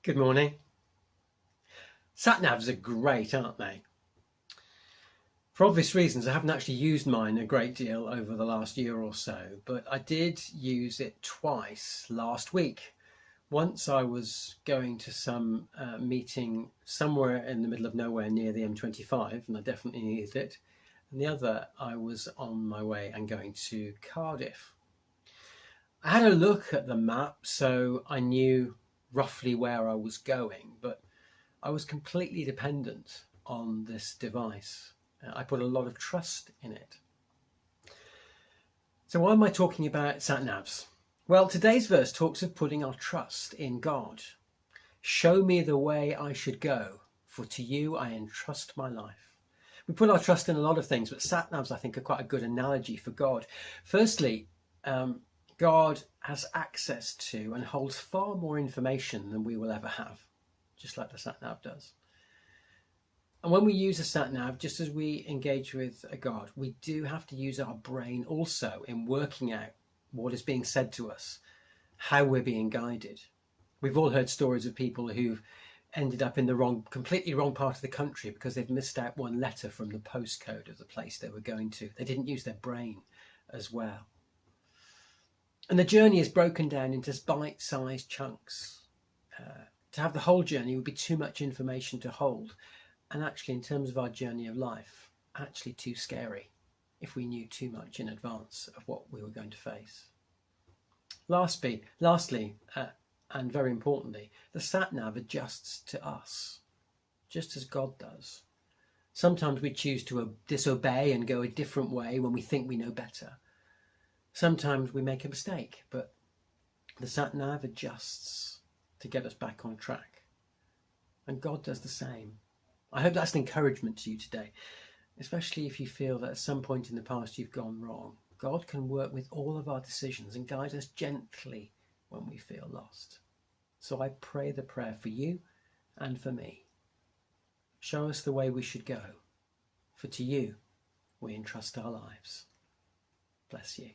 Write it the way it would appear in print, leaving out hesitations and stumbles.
Good morning. Sat-navs are great, aren't they? For obvious reasons, I haven't actually used mine a great deal over the last year or so, but I did use it twice last week. Once I was going to some meeting somewhere in the middle of nowhere near the M25, and I definitely needed it. And the other, I was on my way and going to Cardiff. I had a look at the map, so I knew roughly where I was going, but I was completely dependent on this device. I put a lot of trust in it. So why am I talking about sat-navs? Well, today's verse talks of putting our trust in God. Show me the way I should go, for to you I entrust my life. We put our trust in a lot of things, but sat-navs I think are quite a good analogy for God. Firstly, God has access to and holds far more information than we will ever have, just like the sat-nav does. And when we use a sat-nav, just as we engage with a God, we do have to use our brain also in working out what is being said to us, how we're being guided. We've all heard stories of people who've ended up in the completely wrong part of the country because they've missed out one letter from the postcode of the place they were going to. They didn't use their brain as well. And the journey is broken down into bite-sized chunks. To have the whole journey would be too much information to hold. And actually, in terms of our journey of life, actually too scary if we knew too much in advance of what we were going to face. Lastly, and very importantly, the sat-nav adjusts to us, just as God does. Sometimes we choose to disobey and go a different way when we think we know better. Sometimes we make a mistake, but the sat-nav adjusts to get us back on track. And God does the same. I hope that's an encouragement to you today, especially if you feel that at some point in the past you've gone wrong. God can work with all of our decisions and guide us gently when we feel lost. So I pray the prayer for you and for me. Show us the way we should go, for to you we entrust our lives. Bless you.